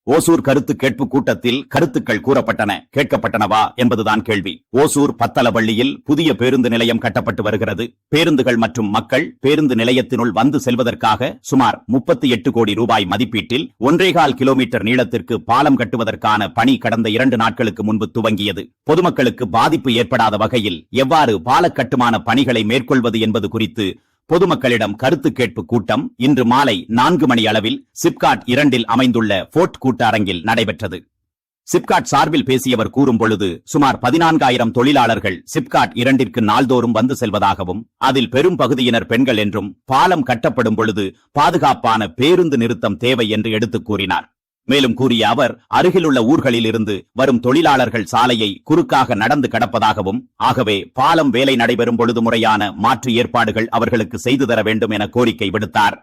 ஓசூர் கருத்து கேட்பு கூட்டத்தில் கருத்துக்கள் கூறப்பட்டன, கேட்கப்பட்டனவா என்பதுதான் கேள்வி. ஓசூர் பத்தலவள்ளியில் புதிய பேருந்து நிலையம் கட்டப்பட்டு வருகிறது. பேருந்துகள் மற்றும் மக்கள் பேருந்து நிலையத்தினுள் வந்து செல்வதற்காக சுமார் 38 கோடி ரூபாய் மதிப்பீட்டில் 1.25 கிலோமீட்டர் நீளத்திற்கு பாலம் கட்டுவதற்கான பணி கடந்த 2 நாட்களுக்கு முன்பு துவங்கியது. பொதுமக்களுக்கு பாதிப்பு ஏற்படாத வகையில் எவ்வாறு பால கட்டுமான பணிகளை மேற்கொள்வது என்பது குறித்து பொதுமக்களிடம் கருத்து கேட்பு கூட்டம் இன்று மாலை 4 மணி அளவில் சிப்காட் 2 அமைந்துள்ள போர்ட் கூட்டரங்கில் நடைபெற்றது. சிப்காட் சார்பில் பேசியவர் கூறும் பொழுது, சுமார் 14,000 தொழிலாளர்கள் சிப்காட் 2 நாள்தோறும் வந்து செல்வதாகவும், அதில் பெரும் பகுதியினர் பெண்கள் என்றும், பாலம் கட்டப்படும் பொழுது பாதுகாப்பான பேருந்து நிறுத்தம் தேவை என்று எடுத்துக் கூறினார். மேலும் கூறிய அவர், அருகிலுள்ள ஊர்களில் இருந்து வரும் தொழிலாளர்கள் சாலையை குறுக்காக நடந்து கடப்பதாகவும், ஆகவே பாலம் வேலை நடைபெறும் பொழுது முறையான மாற்று ஏற்பாடுகள் அவர்களுக்கு செய்து தர வேண்டும் என கோரிக்கை விடுத்தார்.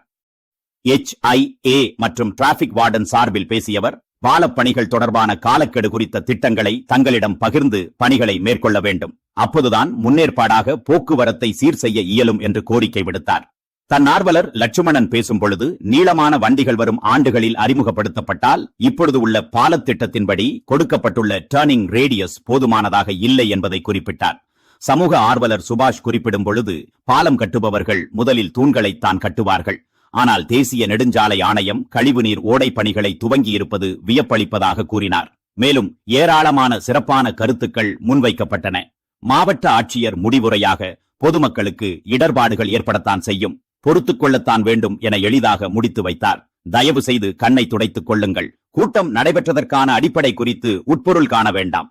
HIA மற்றும் டிராபிக் வார்டன் சார்பில் பேசியவர், பாலப்பணிகள் தொடர்பான காலக்கெடு குறித்த திட்டங்களை தங்களிடம் பகிர்ந்து பணிகளை மேற்கொள்ள வேண்டும். அப்போதுதான் முன்னேற்பாடாக போக்குவரத்தை சீர் செய்ய இயலும் என்று கோரிக்கை விடுத்தார். தன்னார்வலர் லட்சுமணன் பேசும் பொழுது, நீளமான வண்டிகள் வரும் ஆண்டுகளில் அறிமுகப்படுத்தப்பட்டால் இப்பொழுது உள்ள பாலத்திட்டத்தின்படி கொடுக்கப்பட்டுள்ள டர்னிங் ரேடியஸ் போதுமானதாக இல்லை என்பதை குறிப்பிட்டார். சமூக ஆர்வலர் சுபாஷ் குறிப்பிடும் பொழுது, பாலம் கட்டுபவர்கள் முதலில் தூண்களைத்தான் கட்டுவார்கள். ஆனால் தேசிய நெடுஞ்சாலை ஆணையம் கழிவுநீர் ஓடை பணிகளை துவங்கியிருப்பது வியப்பளிப்பதாக கூறினார். மேலும் ஏராளமான சிறப்பான கருத்துக்கள் முன்வைக்கப்பட்டன. மாவட்ட ஆட்சியர் முடிவுரையாக, பொதுமக்களுக்கு இடர்பாடுகள் ஏற்படத்தான் செய்யும், பொறுத்துக் கொள்ளத்தான் வேண்டும் என எளிதாக முடித்து வைத்தார். தயவு செய்து கண்ணை துடைத்துக் கொள்ளுங்கள். கூட்டம் நடைபெற்றதற்கான அடிப்படை குறித்து உட்பொருள் காண வேண்டாம்.